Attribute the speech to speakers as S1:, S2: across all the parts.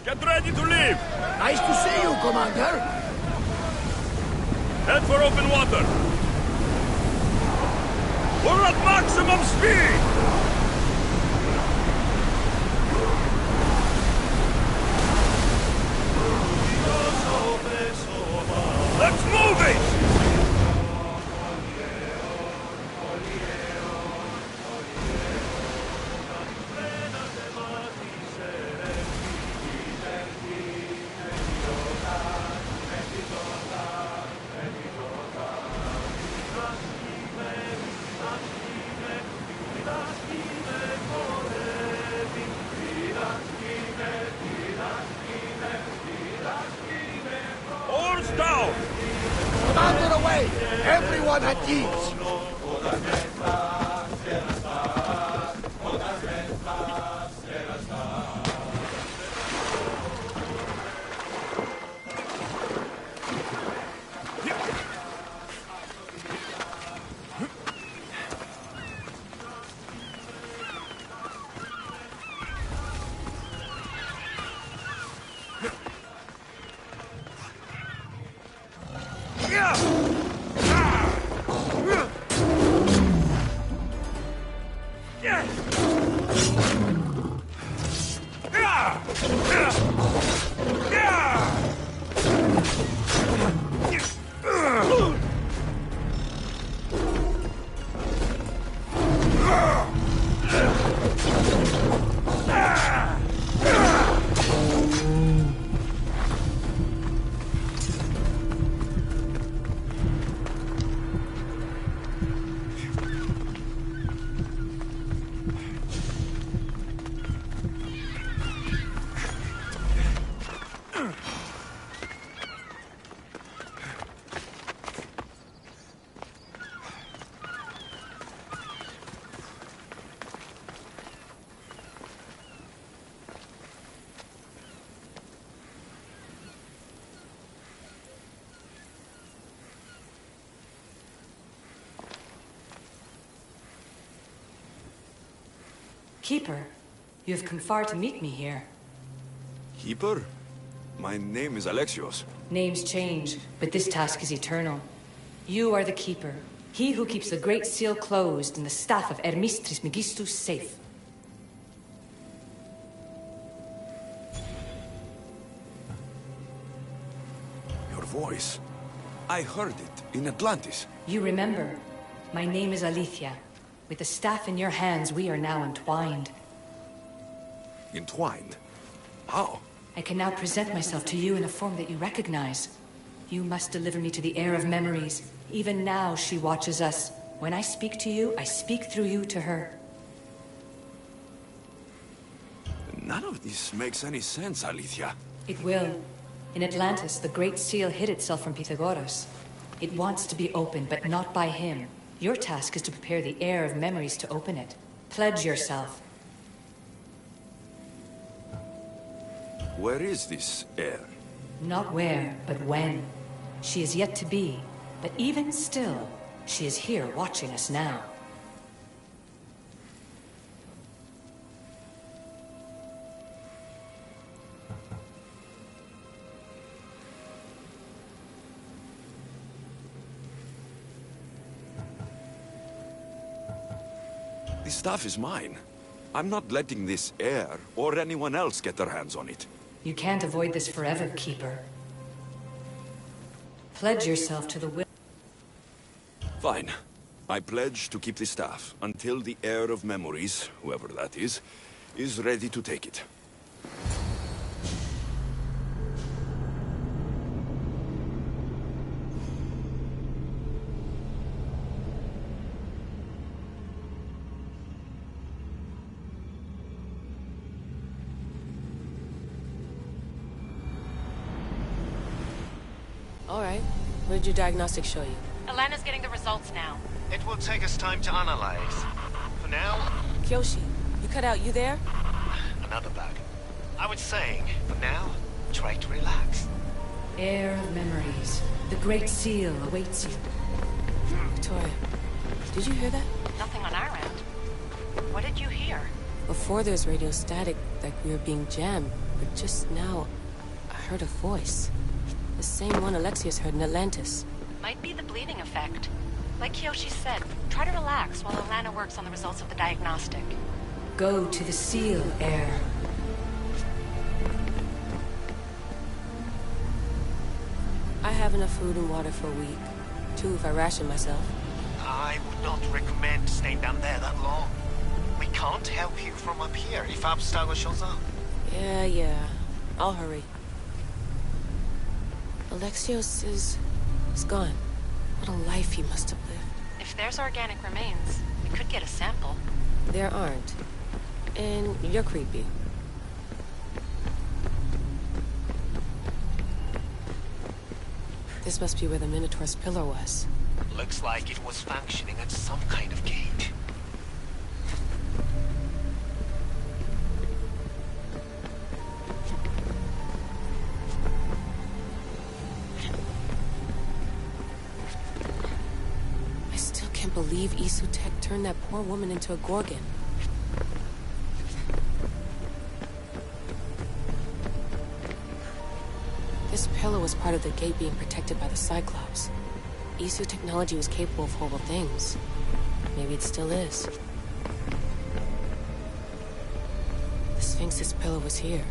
S1: Get ready to leave!
S2: Nice to see you, Commander.
S1: Head for open water. We're at maximum speed! Let's move it! Oars down!
S2: Commander away! Everyone at ease!
S3: Keeper, you have come far to meet me here.
S4: Keeper? My name is Alexios.
S3: Names change, but this task is eternal. You are the Keeper, he who keeps the Great Seal closed and the staff of Hermes Trismegistus safe.
S4: Your voice. I heard it in Atlantis.
S3: You remember. My name is Alethea. With the staff in your hands, we are now entwined.
S4: Entwined? How?
S3: I can now present myself to you in a form that you recognize. You must deliver me to the heir of memories. Even now, she watches us. When I speak to you, I speak through you to her.
S4: None of this makes any sense, Alethea.
S3: It will. In Atlantis, the Great Seal hid itself from Pythagoras. It wants to be opened, but not by him. Your task is to prepare the heir of memories to open it. Pledge yourself.
S4: Where is this heir?
S3: Not where, but when. She is yet to be, but even still, she is here watching us now.
S4: The staff is mine. I'm not letting this heir or anyone else get their hands on it.
S3: You can't avoid this forever, Keeper. Pledge yourself to the will.
S4: Fine. I pledge to keep the staff until the heir of memories, whoever that is ready to take it.
S5: All right. What did your diagnostics show you?
S6: Alana's getting the results now.
S7: It will take us time to analyze. For now,
S5: Kyoshi, you cut out, you there?
S7: another bug. I was saying, for now, try to relax.
S3: Heir of memories. The Great Seal awaits you.
S5: Victoria, did you hear that?
S6: Nothing on our end. What did you hear?
S5: Before there's radio static, like we were being jammed, but just now, I heard a voice. The same one Alexius heard in Atlantis.
S6: Might be the bleeding effect. Like Kyoshi said, try to relax while Alana works on the results of the diagnostic.
S3: Go to the Seal, Heir.
S5: I have enough food and water for a week. 2 if I ration myself.
S7: I would not recommend staying down there that long. We can't help you from up here if Abstergo shows up.
S5: Yeah. I'll hurry. Alexios is gone. What a life he must have lived.
S6: If there's organic remains, we could get a sample.
S5: There aren't. And you're creepy. This must be where the Minotaur's pillar was.
S7: Looks like it was functioning at some kind of gate.
S5: I still can't believe Isutech turned that poor woman into a Gorgon. This pillar was part of the gate being protected by the Cyclops. Isu technology was capable of horrible things. Maybe it still is. The Sphinx's pillar was here.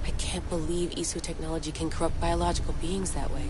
S5: I can't believe Isu technology can corrupt biological beings that way.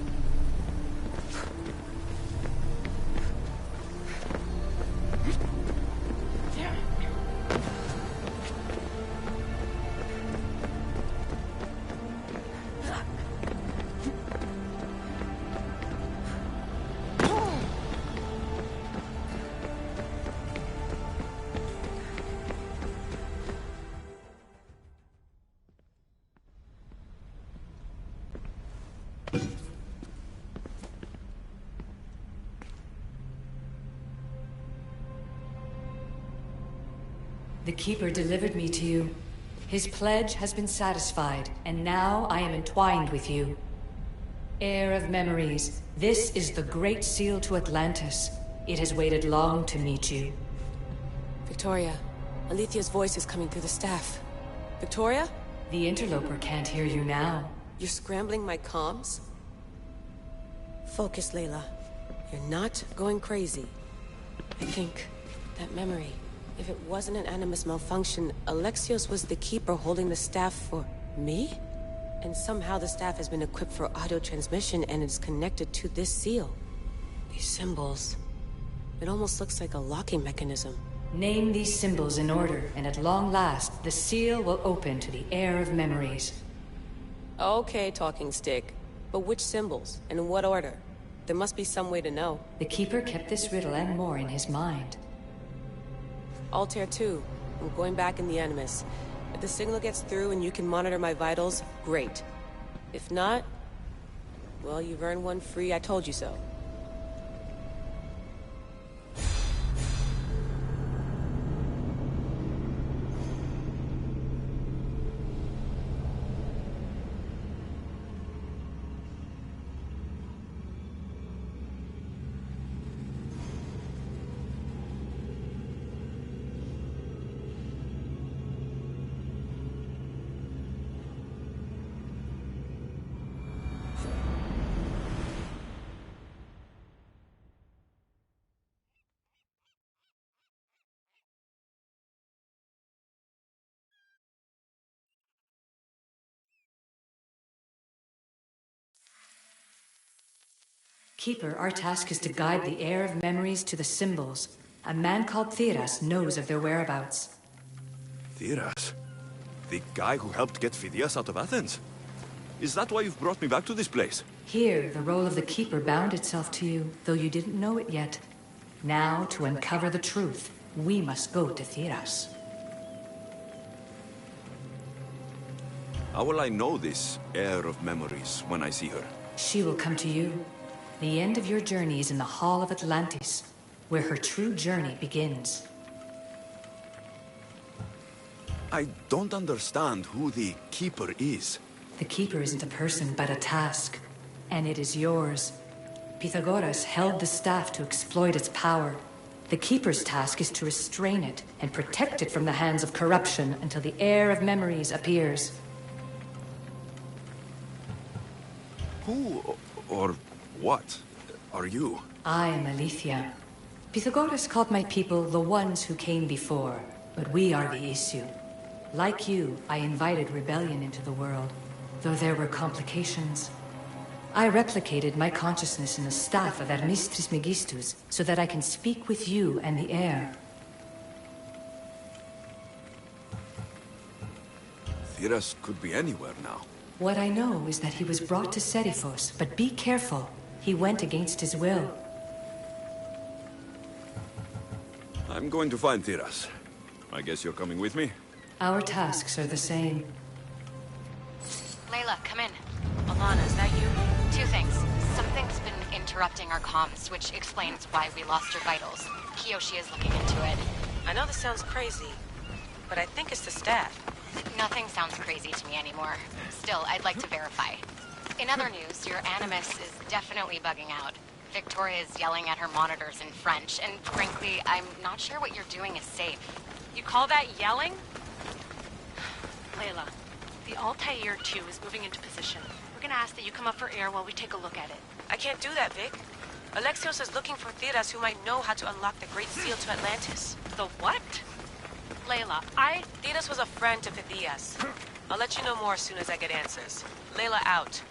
S3: The Keeper delivered me to you. His pledge has been satisfied, and now I am entwined with you. Heir of memories, this is the Great Seal to Atlantis. It has waited long to meet you.
S5: Victoria, Alethia's voice is coming through the staff. Victoria?
S3: The interloper can't hear you now.
S5: You're scrambling my comms? Focus, Layla. You're not going crazy. I think that memory, if it wasn't an Animus malfunction, Alexios was the Keeper holding the staff for me? And somehow the staff has been equipped for audio transmission and is connected to this seal. These symbols, it almost looks like a locking mechanism.
S3: Name these symbols in order, and at long last, the seal will open to the Heir of memories.
S5: Okay, talking stick. But which symbols, and in what order? There must be some way to know.
S3: The Keeper kept this riddle and more in his mind.
S5: Altair 2, I'm going back in the Animus. If the signal gets through and you can monitor my vitals, great. If not, well, you've earned one free, I told you so.
S3: Keeper, our task is to guide the heir of memories to the symbols. A man called Theras knows of their whereabouts.
S4: Theras? The guy who helped get Phidias out of Athens? Is that why you've brought me back to this place?
S3: Here, the role of the Keeper bound itself to you, though you didn't know it yet. Now, to uncover the truth, we must go to Theras.
S4: How will I know this heir of memories when I see her?
S3: She will come to you. The end of your journey is in the Hall of Atlantis, where her true journey begins.
S4: I don't understand who the Keeper is.
S3: The Keeper isn't a person, but a task. And it is yours. Pythagoras held the staff to exploit its power. The Keeper's task is to restrain it and protect it from the hands of corruption until the heir of memories appears.
S4: Who or what are you?
S3: I am Aletheia. Pythagoras called my people the ones who came before, but we are the issue. Like you, I invited rebellion into the world, though there were complications. I replicated my consciousness in the staff of Hermes Trismegistus so that I can speak with you and the heir.
S4: Theras could be anywhere now.
S3: What I know is that he was brought to Seriphos, but be careful. He went against his will.
S4: I'm going to find Theras. I guess you're coming with me?
S3: Our tasks are the same.
S6: Layla, come in. Alana, is that you? Two things. Something's been interrupting our comms, which explains why we lost your vitals. Kiyoshi is looking into it.
S5: I know this sounds crazy, but I think it's the staff.
S6: Nothing sounds crazy to me anymore. Still, I'd like to verify. In other news, your Animus is definitely bugging out. Victoria is yelling at her monitors in French, and frankly, I'm not sure what you're doing is safe.
S8: You call that yelling? Layla, the Altair 2 is moving into position. We're gonna ask that you come up for air while we take a look at it.
S5: I can't do that, Vic. Alexios is looking for Theras who might know how to unlock the Great Seal to Atlantis.
S8: The what? Layla,
S5: Theras was a friend to Phidias. I'll let you know more as soon as I get answers. Layla out.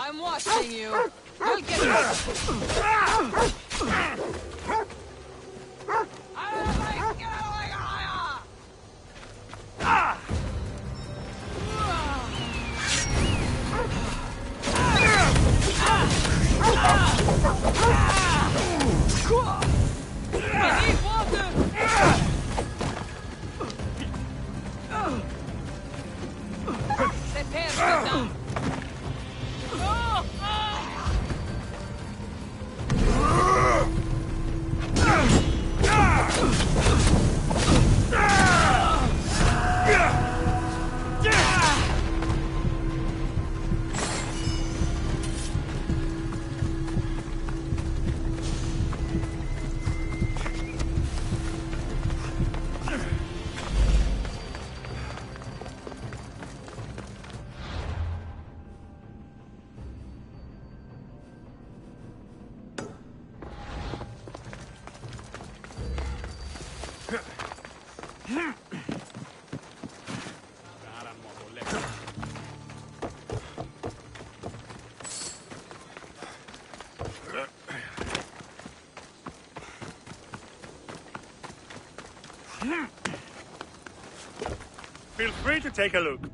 S9: I'm watching you. You'll get
S1: Feel free to take a look.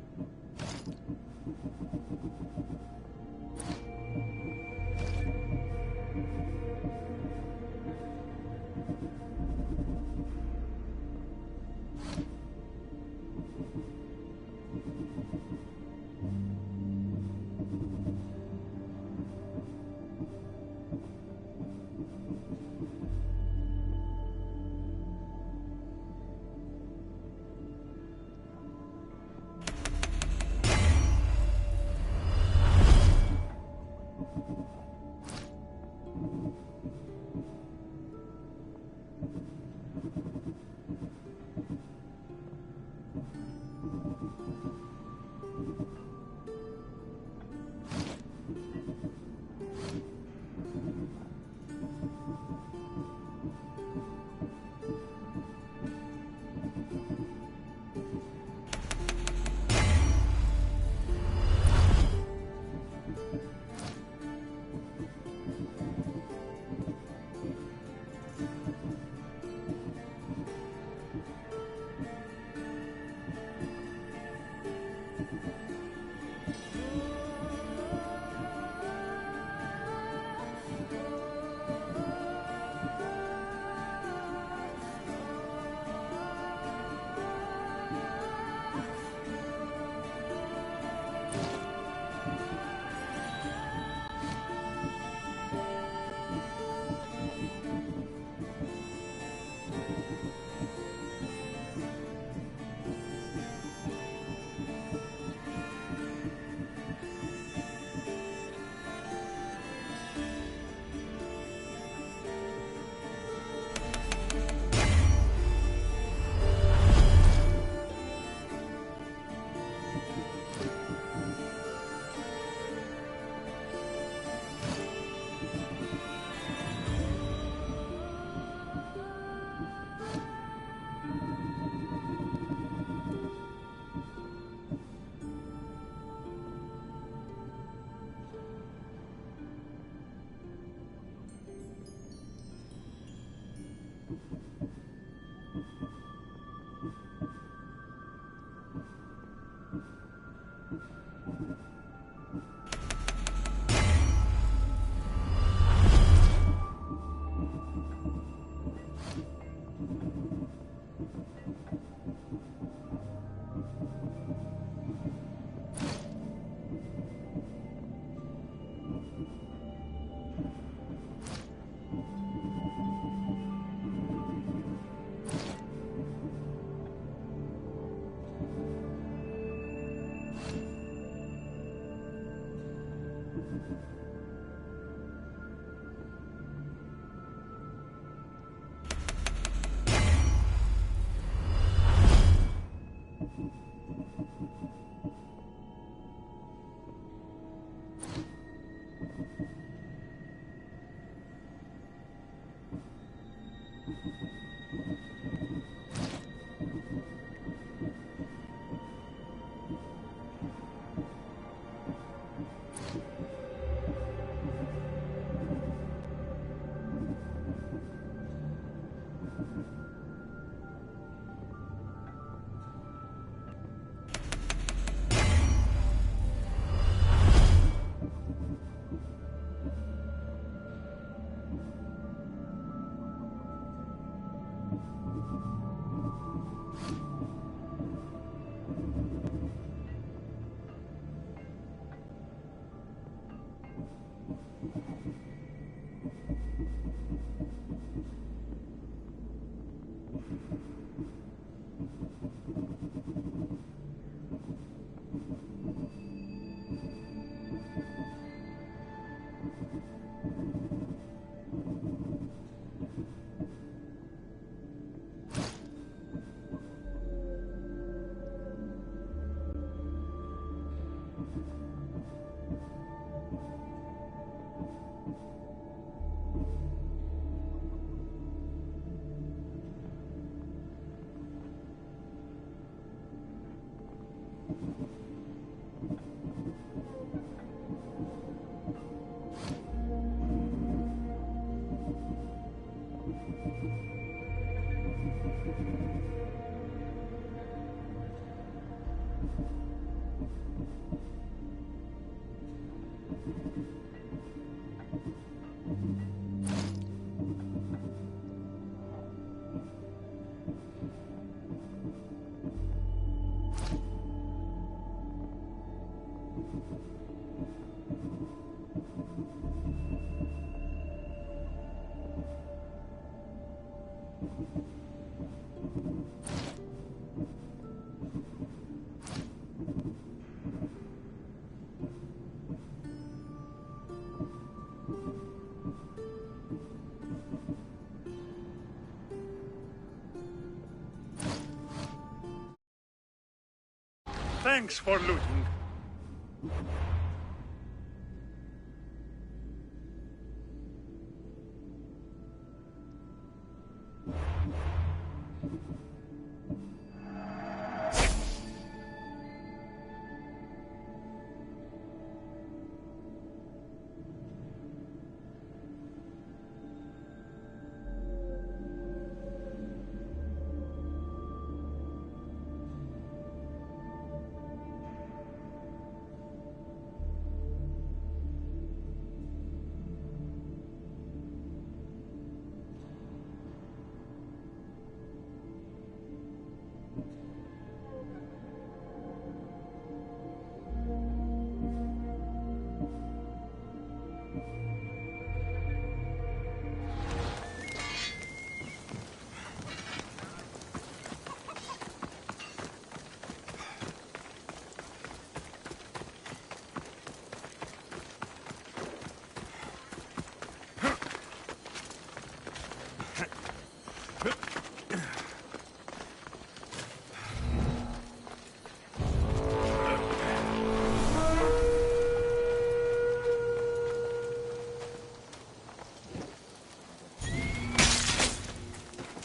S1: Thanks for looting.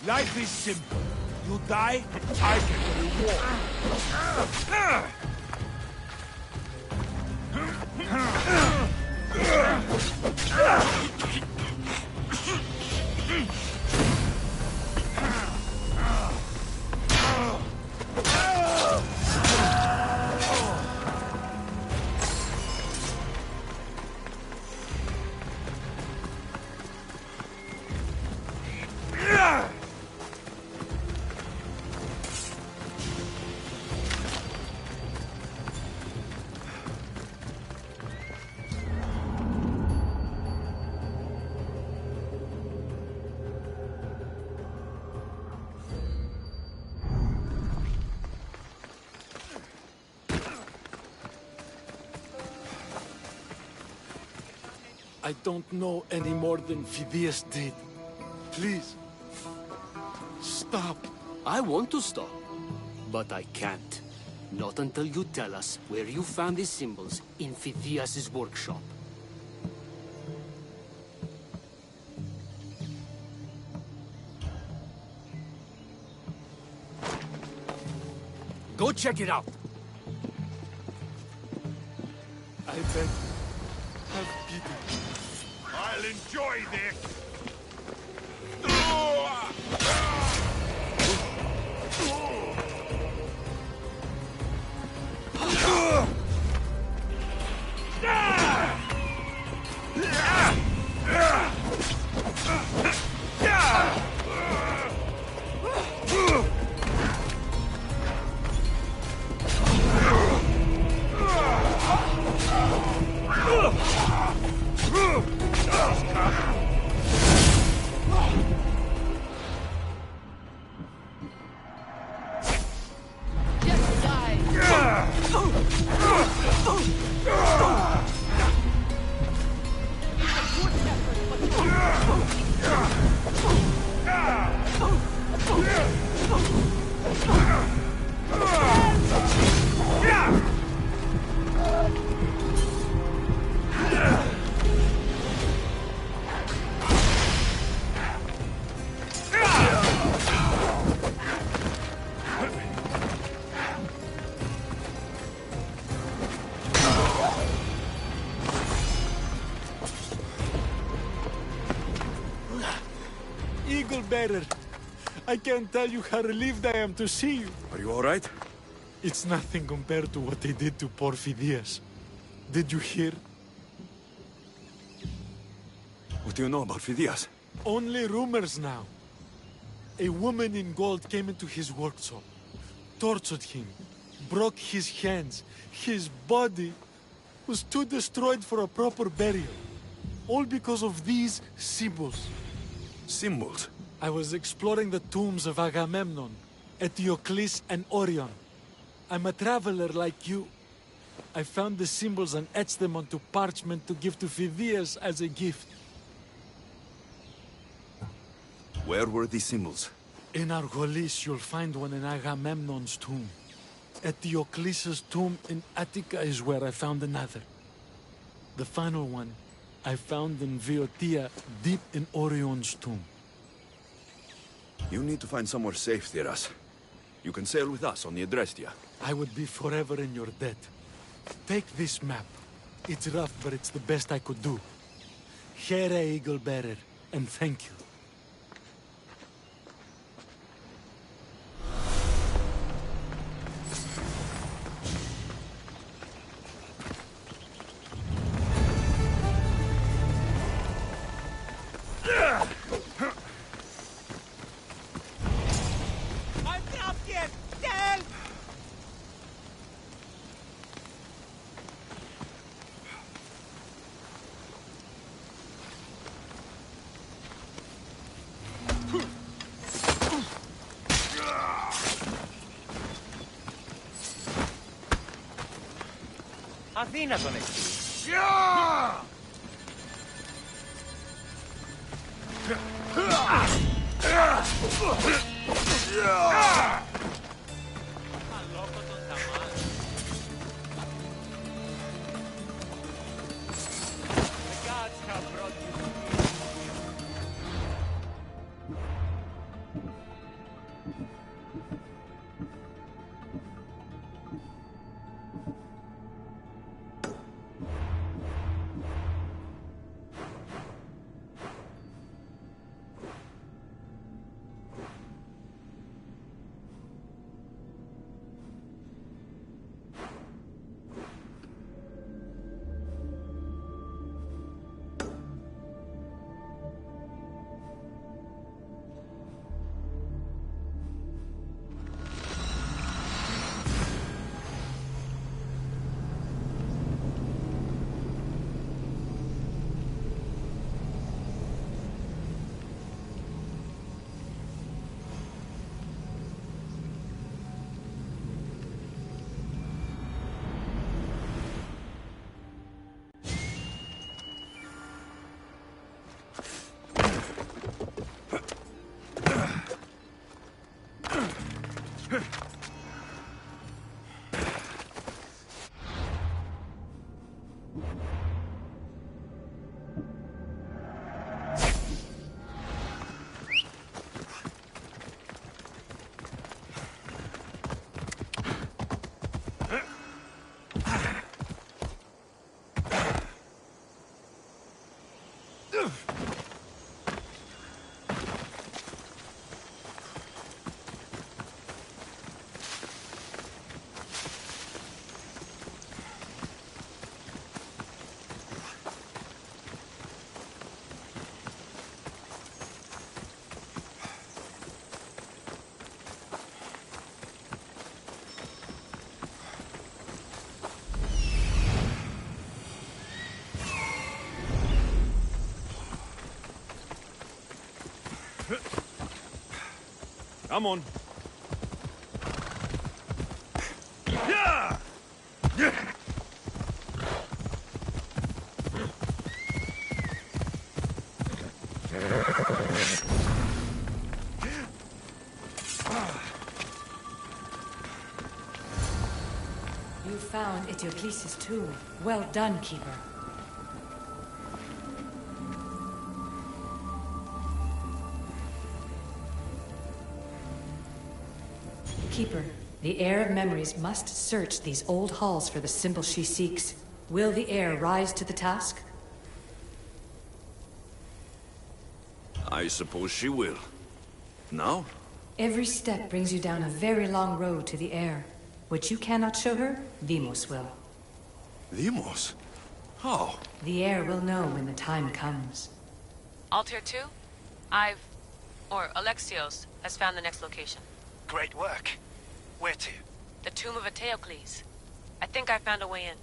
S2: Life is simple. You die, I get the reward.
S10: I don't know any more than Phidias did. Please, stop.
S11: I want to stop, but I can't. Not until you tell us where you found these symbols in Phidias' workshop.
S2: Go check it out.
S10: I beg. Have pity.
S1: I'll enjoy this.
S10: Bearer, I can't tell you how relieved I am to see you.
S4: Are you all right?
S10: It's nothing compared to what they did to poor Phidias. Did you hear?
S4: What do you know about Phidias?
S10: Only rumors now. A woman in gold came into his workshop, tortured him, broke his hands. His body was too destroyed for a proper burial. All because of these symbols.
S4: Symbols?
S10: I was exploring the tombs of Agamemnon, Eteocles, and Orion. I'm a traveler like you. I found the symbols and etched them onto parchment to give to Phidias as a gift.
S4: Where were these symbols?
S10: In Argolis, you'll find one in Agamemnon's tomb. Eteocles' tomb in Attica is where I found another. The final one I found in Viotia, deep in Orion's tomb.
S4: You need to find somewhere safe, Tiras. You can sail with us on the Adrestia.
S10: I would be forever in your debt. Take this map. It's rough, but it's the best I could do. Here, Eagle Bearer, and thank you.
S12: Αδύνατον εκεί. Αλόκοτον ταμάν. The gods have brought you to me.
S2: Come on.
S3: You found Eteocles' tomb. Well done, Keeper. Keeper, the Heir of Memories must search these old halls for the symbol she seeks. Will the Heir rise to the task?
S4: I suppose she will. Now?
S3: Every step brings you down a very long road to the Heir. What you cannot show her, Deimos will.
S4: Deimos? How?
S3: The Heir will know when the time comes.
S5: Altair 2? Alexios has found the next location.
S7: Great work. Where to?
S5: The tomb of Eteocles. I think I found a way in.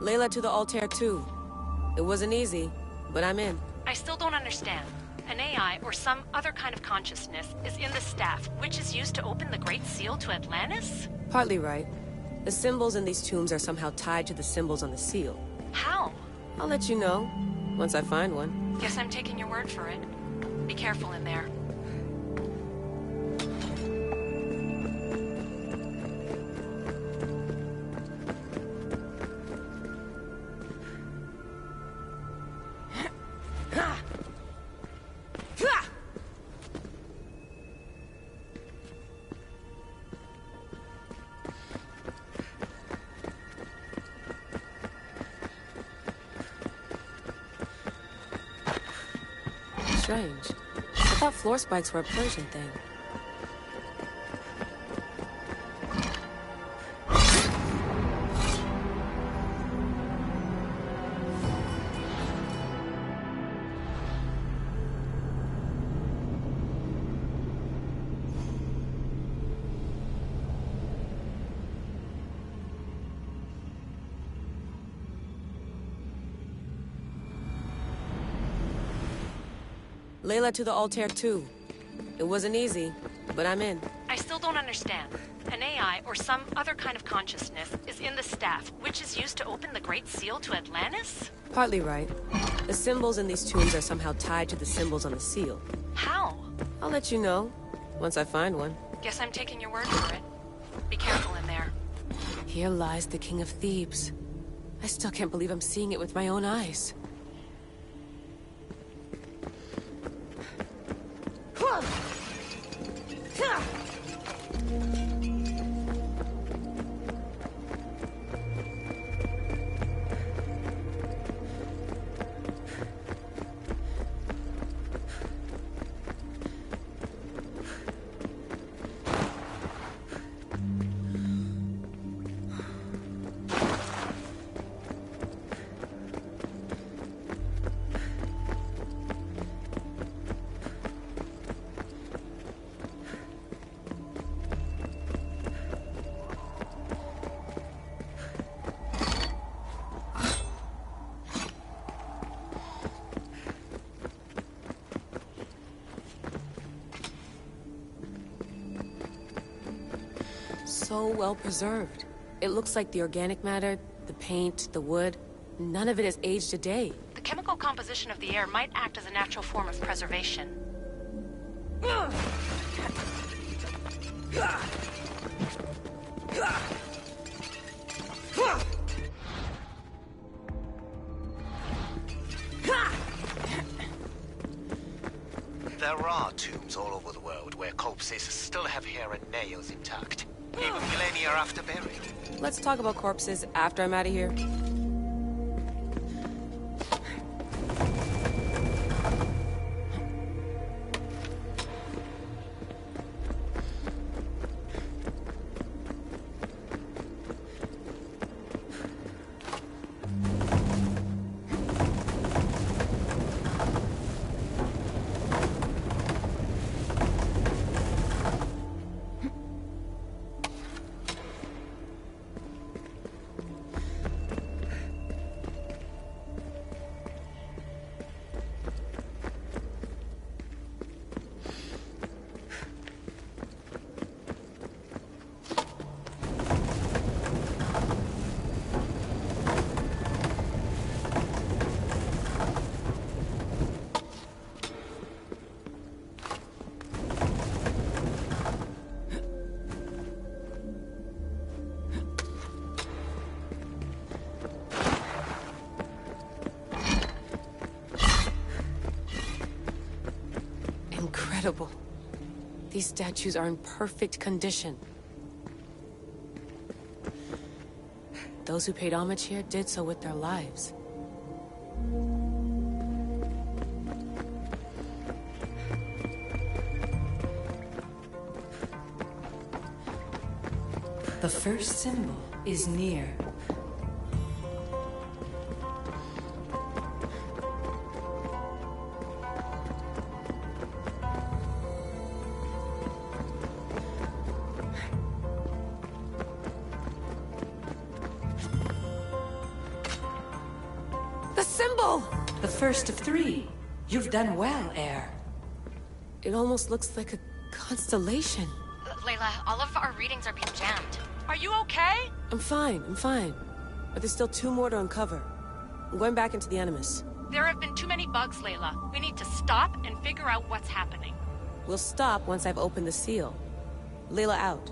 S5: Layla to the altar too. It wasn't easy, but I'm in.
S8: I still don't understand. An AI, or some other kind of consciousness, is in the staff, which is used to open the Great Seal to Atlantis?
S5: Partly right. The symbols in these tombs are somehow tied to the symbols on the seal.
S8: How?
S5: I'll let you know, once I find one.
S8: Guess I'm taking your word for it. Be careful in there.
S5: Strange. I thought floor spikes were a Persian thing. Layla to the altar too. It wasn't easy, but I'm in.
S8: I still don't understand. An AI, or some other kind of consciousness, is in the staff, which is used to open the Great Seal to Atlantis?
S5: Partly right. The symbols in these tombs are somehow tied to the symbols on the seal.
S8: How?
S5: I'll let you know, once I find one.
S8: Guess I'm taking your word for it. Be careful in there.
S5: Here lies the King of Thebes. I still can't believe I'm seeing it with my own eyes. So well preserved. It looks like the organic matter, the paint, the wood, none of it has aged a day.
S8: The chemical composition of the air might act as a natural form of preservation.
S7: There are tombs all over the world where corpses still have hair and nails intact, even millennia after burial.
S5: Let's talk about corpses after I'm out of here. Incredible. These statues are in perfect condition. Those who paid homage here did so with their lives.
S3: The first symbol is near. first of 3. You've done well, Heir.
S5: It almost looks like a constellation.
S6: Layla, all of our readings are being jammed.
S8: Are you okay?
S5: I'm fine. But there's still 2 more to uncover. I'm going back into the Animus.
S8: There have been too many bugs, Layla. We need to stop and figure out what's happening.
S5: We'll stop once I've opened the seal. Layla out.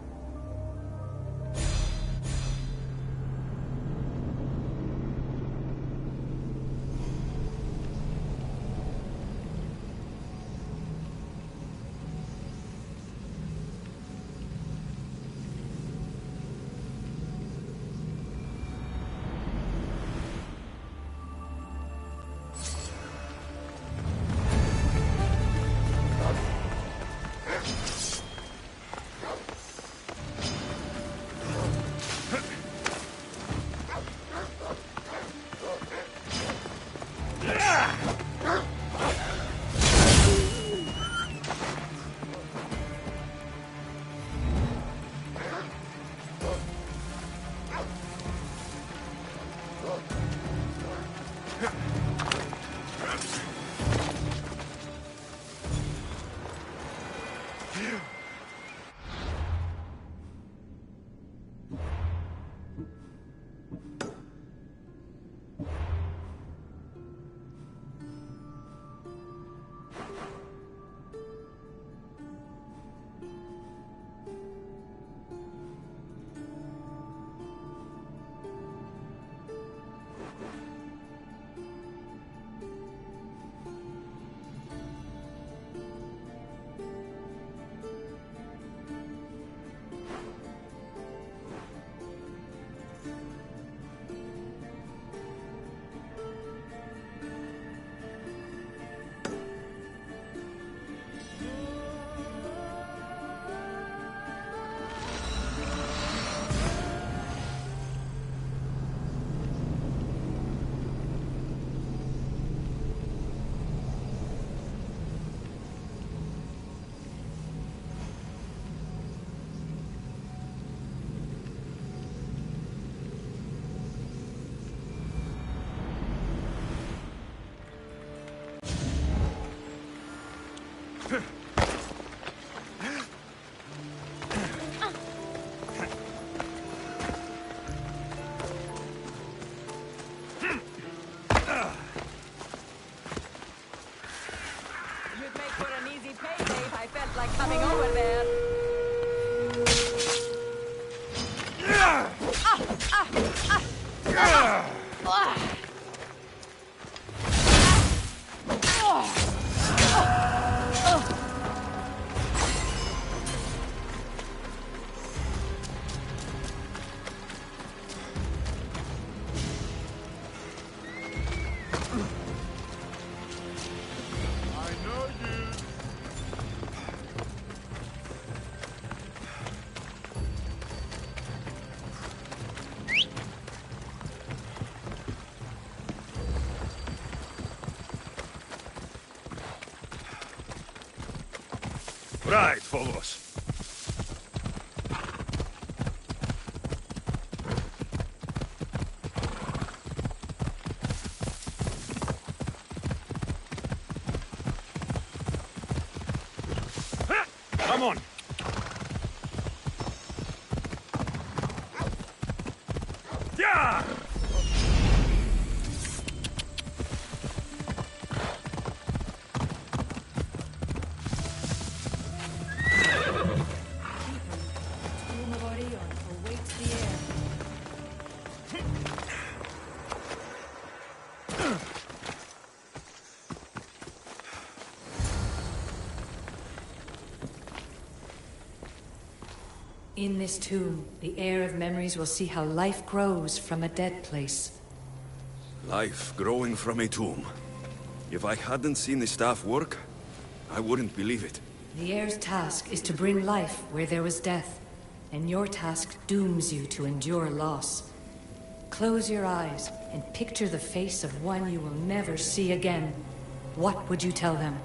S1: Right, Phobos. Come on. Yeah!
S3: In this tomb, the heir of memories will see how life grows from a dead place.
S4: Life growing from a tomb. If I hadn't seen the staff work, I wouldn't believe it.
S3: The heir's task is to bring life where there was death, and your task dooms you to endure loss. Close your eyes and picture the face of one you will never see again. What would you tell them?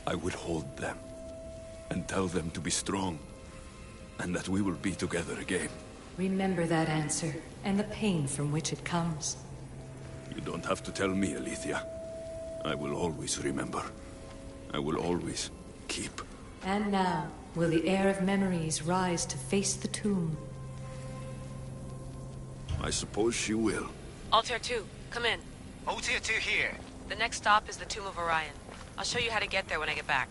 S4: I would hold them and tell them to be strong and that we will be together again.
S3: Remember that answer, and the pain from which it comes.
S4: You don't have to tell me, Alethea. I will always remember. I will always keep.
S3: And now, will the heir of memories rise to face the tomb?
S4: I suppose she will.
S5: Altair 2, come in.
S7: Altair 2 here.
S5: The next stop is the Tomb of Orion. I'll show you how to get there when I get back.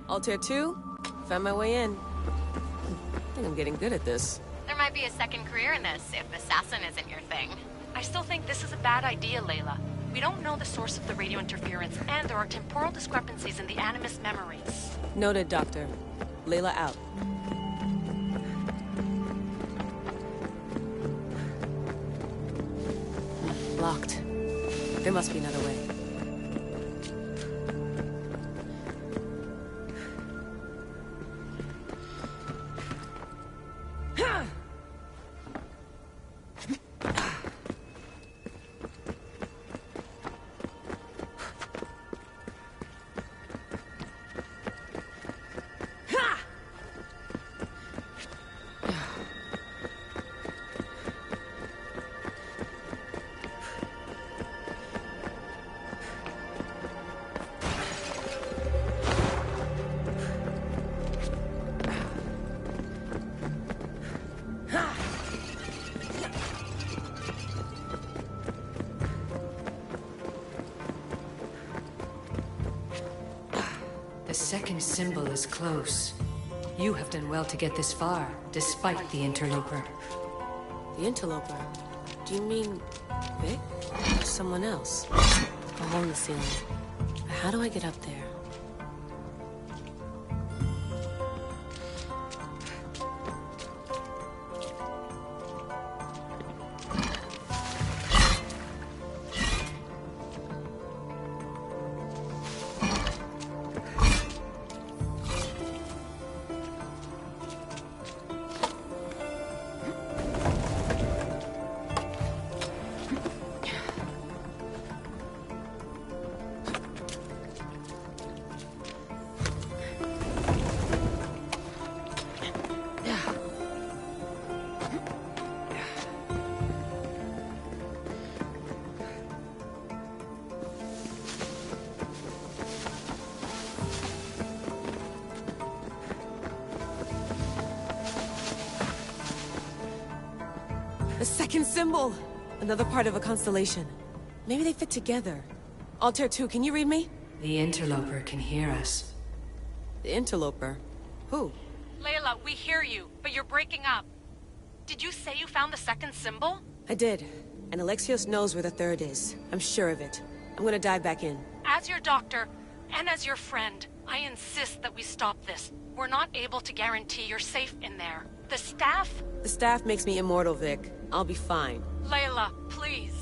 S5: Altair 2, found my way in. I think I'm getting good at this.
S6: There might be a second career in this, if assassin isn't your thing.
S8: I still think this is a bad idea, Layla. We don't know the source of the radio interference, and there are temporal discrepancies in the Animus memories.
S5: Noted, Doctor. Layla out. Locked. There must be another way.
S3: The second symbol is close. You have done well to get this far, despite the interloper.
S5: The interloper? Do you mean Vic? Or someone else? A hole in the ceiling. How do I get up there? The second symbol! Another part of a constellation. Maybe they fit together. Altair 2, can you read me?
S3: The interloper can hear us.
S5: The interloper? Who?
S8: Layla, we hear you, but you're breaking up. Did you say you found the second symbol?
S5: I did. And Alexios knows where the third is. I'm sure of it. I'm gonna dive back in.
S8: As your doctor, and as your friend, I insist that we stop this. We're not able to guarantee you're safe in there. The staff?
S5: The staff makes me immortal, Vic. I'll be fine.
S8: Layla, please.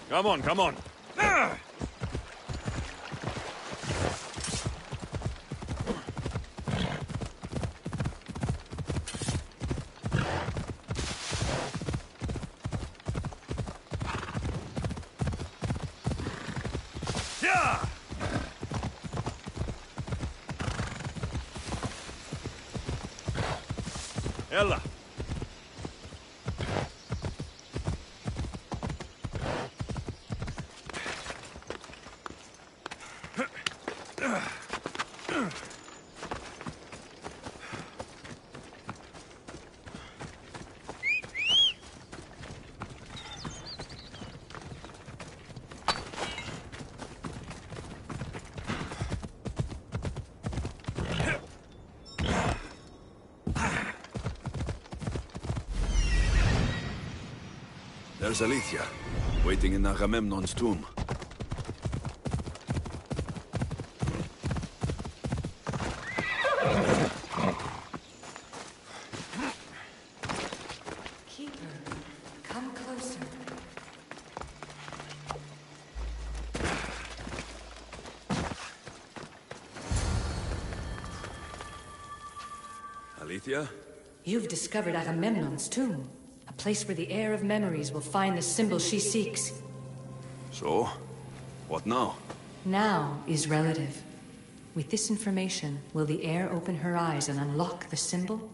S1: Come on, come on. Yeah! Ella.
S4: There's Alethea, waiting in Agamemnon's tomb.
S3: Keeper, come closer.
S4: Alethea?
S3: You've discovered Agamemnon's tomb. A place where the heir of memories will find the symbol she seeks.
S4: So? What now?
S3: Now is relative. With this information, will the heir open her eyes and unlock the symbol?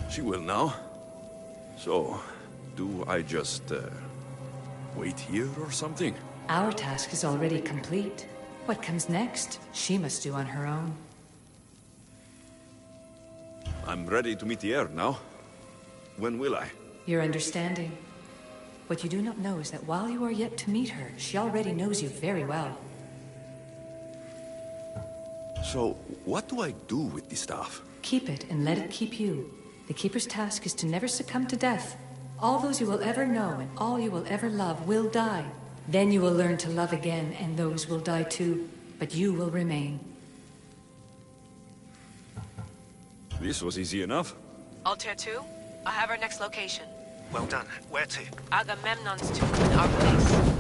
S4: She will now. So, do I just, wait here or something?
S3: Our task is already complete. What comes next, she must do on her own.
S4: I'm ready to meet the heir now. When will I?
S3: Your understanding. What you do not know is that while you are yet to meet her, she already knows you very well.
S4: So, what do I do with the staff?
S3: Keep it and let it keep you. The Keeper's task is to never succumb to death. All those you will ever know and all you will ever love will die. Then you will learn to love again, and those will die too. But you will remain.
S4: This was easy enough.
S5: Altair 2, I have our next location.
S7: Well done. Where to?
S5: Agamemnon's tomb in our place.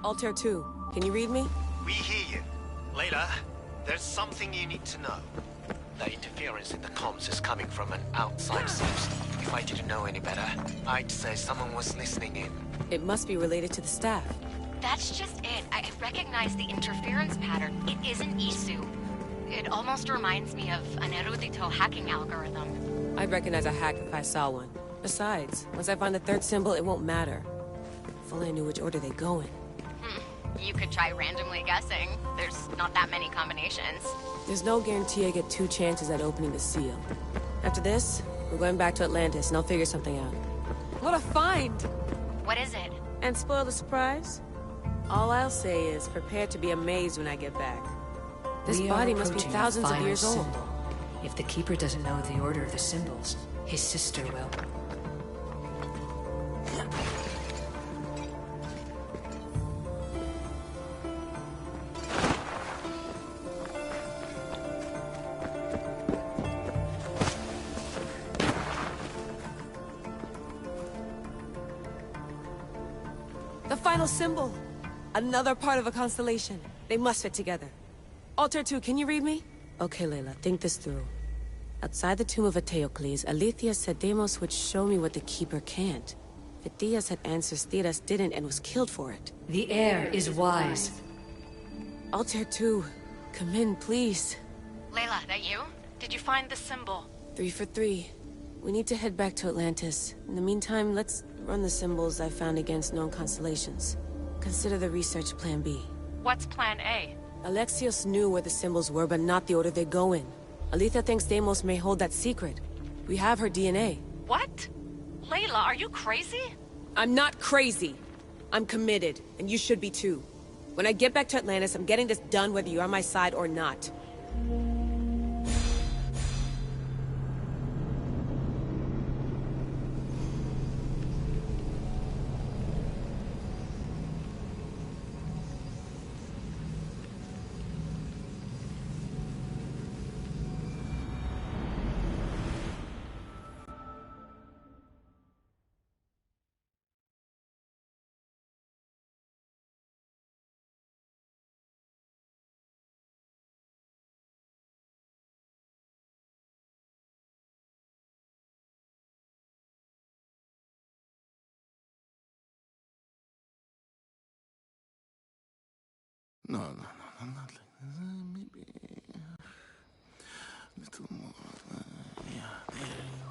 S5: Altair 2, can you read me?
S7: We hear you. Layla, there's something you need to know. The interference in the comms is coming from an outside source. If I didn't know any better, I'd say someone was listening in.
S5: It must be related to the staff.
S6: That's just it. I recognize the interference pattern. It isn't Isu. It almost reminds me of an erudito hacking algorithm.
S5: I'd recognize a hack if I saw one. Besides, once I find the third symbol, it won't matter. If only I knew which order they go in.
S6: You could try randomly guessing. There's not that many combinations.
S5: There's no guarantee I get 2 chances at opening the seal. After this, we're going back to Atlantis and I'll figure something out. What a find!
S6: What is it?
S5: And spoil the surprise? All I'll say is prepare to be amazed when I get back. This body must be thousands of years old.
S3: If the Keeper doesn't know the order of the symbols, his sister will.
S5: final symbol. Another part of a constellation. They must fit together. Alter 2, can you read me? Okay, Layla, think this through. Outside the tomb of Eteocles, Alethea said Deimos would show me what the Keeper can't. Phidias had answers Theras didn't and was killed for it.
S3: The heir is wise.
S5: Altair 2, come in, please.
S6: Layla, that you?
S8: Did you find the symbol?
S5: 3 for 3. We need to head back to Atlantis. In the meantime, let's run the symbols I found against known constellations. Consider the research plan B.
S8: What's plan A?
S5: Alexios knew where the symbols were, but not the order they go in. Alethea thinks Deimos may hold that secret. We have her DNA.
S8: What? Layla, are you crazy?
S5: I'm not crazy. I'm committed, and you should be too. When I get back to Atlantis, I'm getting this done whether you're on my side or not.
S2: No, not like this. Maybe a little more. Yeah, there you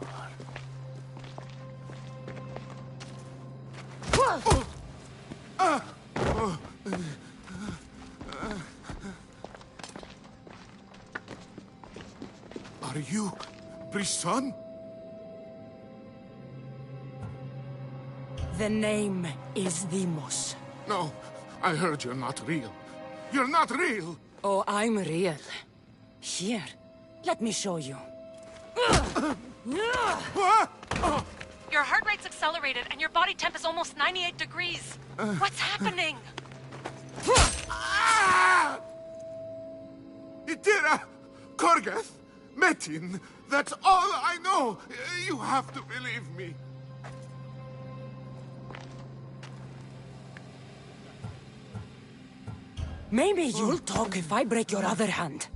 S2: are. Are you Brisson?
S9: The name is Deimos.
S2: No, I heard you're not real. You're not real!
S9: Oh, I'm real. Here, let me show you.
S8: Your heart rate's accelerated and your body temp is almost 98 degrees. What's happening?
S2: Itira! Korgath! Metin! That's all I know! You have to believe me.
S9: Maybe you'll talk if I break your other hand.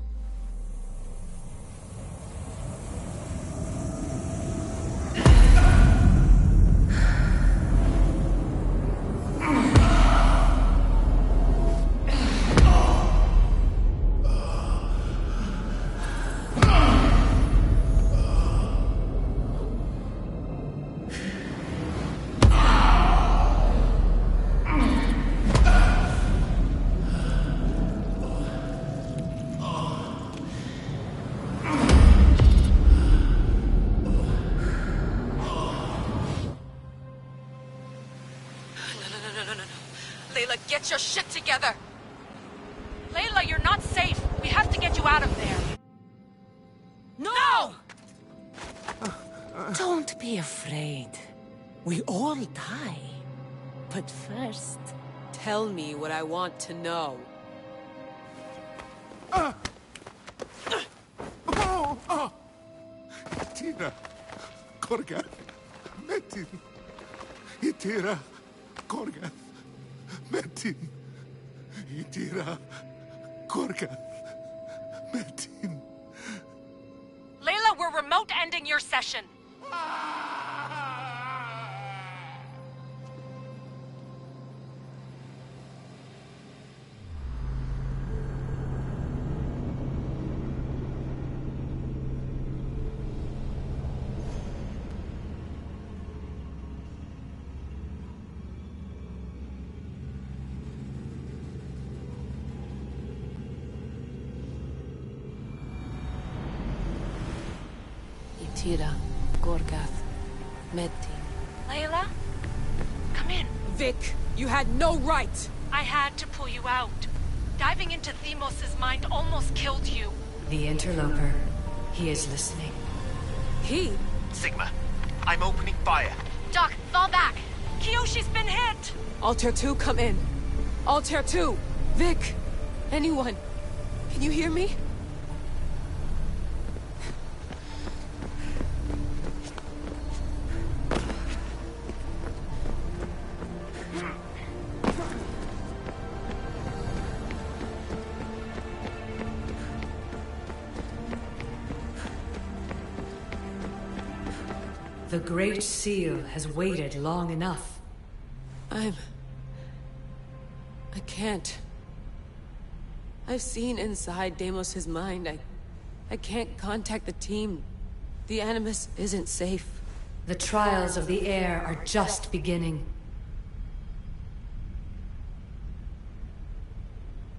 S5: Layla, get your shit together!
S8: Layla, you're not safe. We have to get you out of there.
S9: No! Don't be afraid. We all die. But first...
S5: Tell me what I want to know.
S2: Itira! Korgath! Metin! Itira! Korgath! Metin! Itira! Korgath! Metin!
S8: Layla, we're remote ending your session.
S5: Itira, Korgath, Metin.
S8: Layla? Come in.
S5: Vic, you had no right!
S8: I had to pull you out. Diving into Deimos' mind almost killed you.
S3: The interloper. He is listening.
S5: He?
S7: Sigma, I'm opening fire.
S6: Doc, fall back.
S8: Kiyoshi's been hit!
S5: Altair 2, come in. Altair 2! Vic! Anyone? Can you hear me?
S3: The Great Seal has waited long enough.
S5: I can't. I've seen inside Deimos' mind. I can't contact the team. The Animus isn't safe.
S3: The trials of the air are just beginning.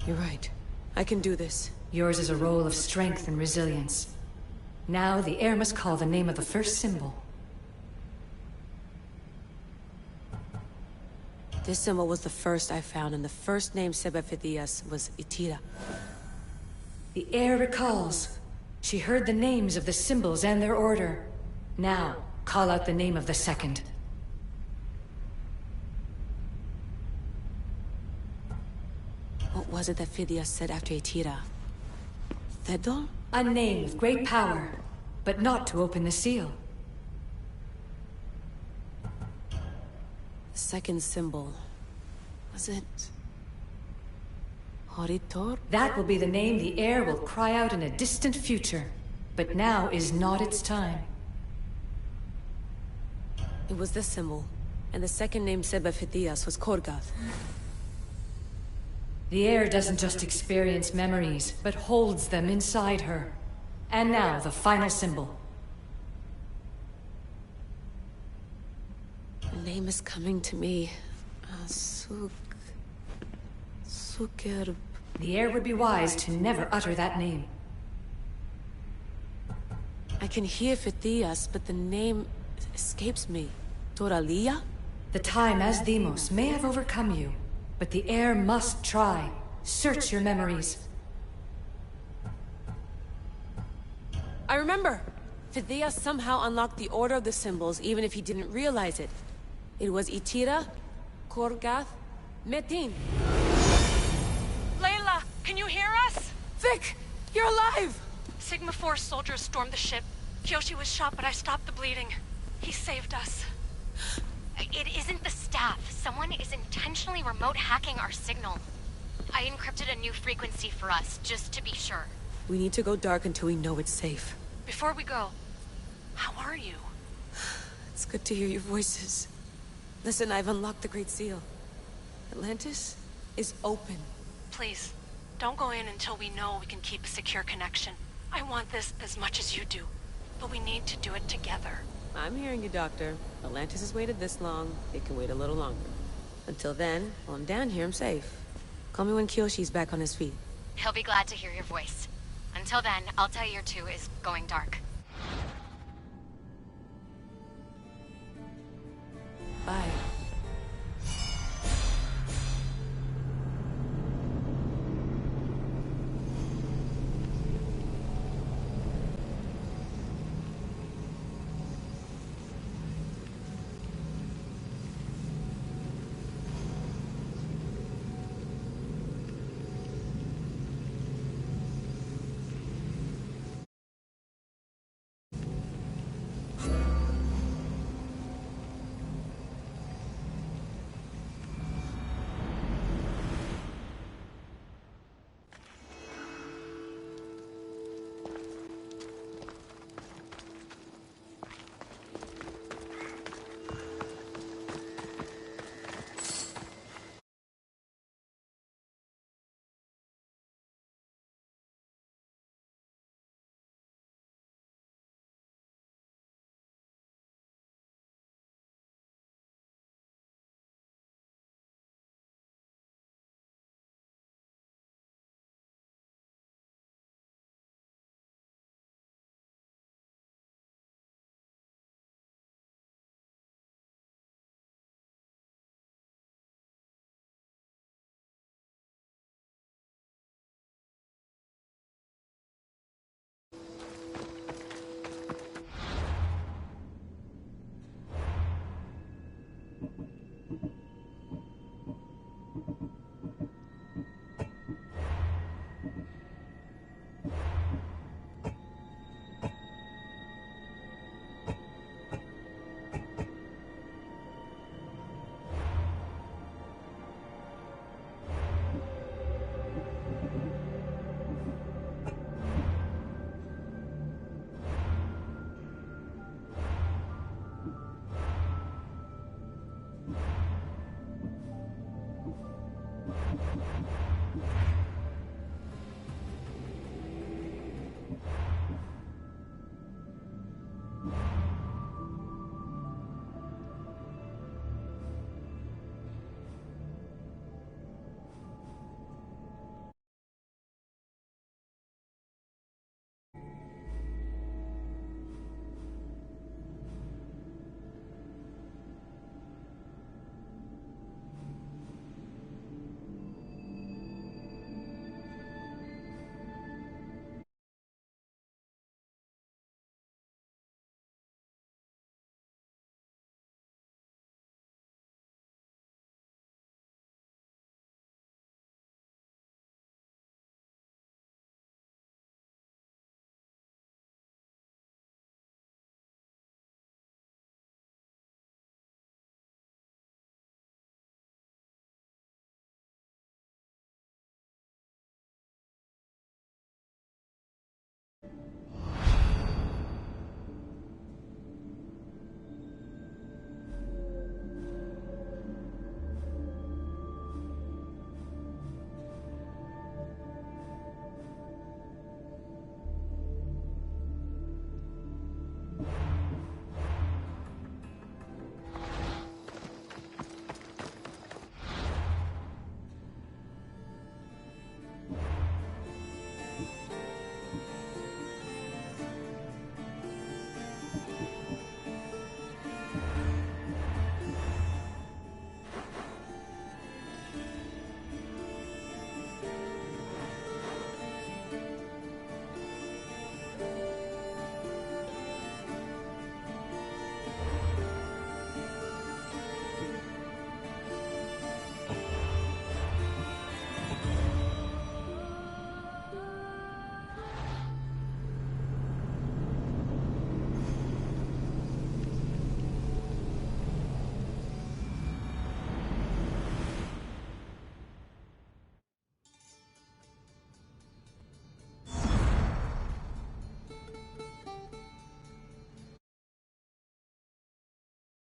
S5: You're right. I can do this.
S3: Yours is a role of strength and resilience. Now the air must call the name of the first symbol.
S5: This symbol was the first I found, and the first name Sebefithias was Itira.
S3: The air recalls. She heard the names of the symbols and their order. Now, call out the name of the second.
S5: What was it that Phidias said after Itira? Thedol?
S3: A name with great power, but not to open the seal.
S5: The second symbol. Was it... Horitor?
S3: That will be the name the air will cry out in a distant future. But now is not its time.
S5: It was this symbol. And the second name Sebefithias was Korgath.
S3: The air doesn't just experience memories, but holds them inside her. And now, the final symbol.
S5: The name is coming to me. Suker...
S3: The air would be wise to never utter that name.
S5: I can hear Phidias, but the name escapes me. Toralia?
S3: The time as Deimos may have overcome you, but the air must try. Search your memories.
S5: I remember! Phidias somehow unlocked the order of the symbols, even if he didn't realize it. It was Itira, Korgath, Metin.
S8: Layla, can you hear us?
S5: Vic! You're alive!
S8: Sigma 4 soldiers stormed the ship. Kyoshi was shot, but I stopped the bleeding. He saved us.
S6: It isn't the staff. Someone is intentionally remote hacking our signal. I encrypted a new frequency for us, just to be sure.
S5: We need to go dark until we know it's safe.
S8: Before we go, how are you?
S5: It's good to hear your voices. Listen, I've unlocked the Great Seal. Atlantis is open.
S8: Please, don't go in until we know we can keep a secure connection. I want this as much as you do, but we need to do it together.
S5: I'm hearing you, Doctor. Atlantis has waited this long. It can wait a little longer. Until then, while I'm down here, I'm safe. Call me when Kyoshi's back on his feet.
S6: He'll be glad to hear your voice. Until then, I'll tell you your 2 is going dark.
S5: Bye.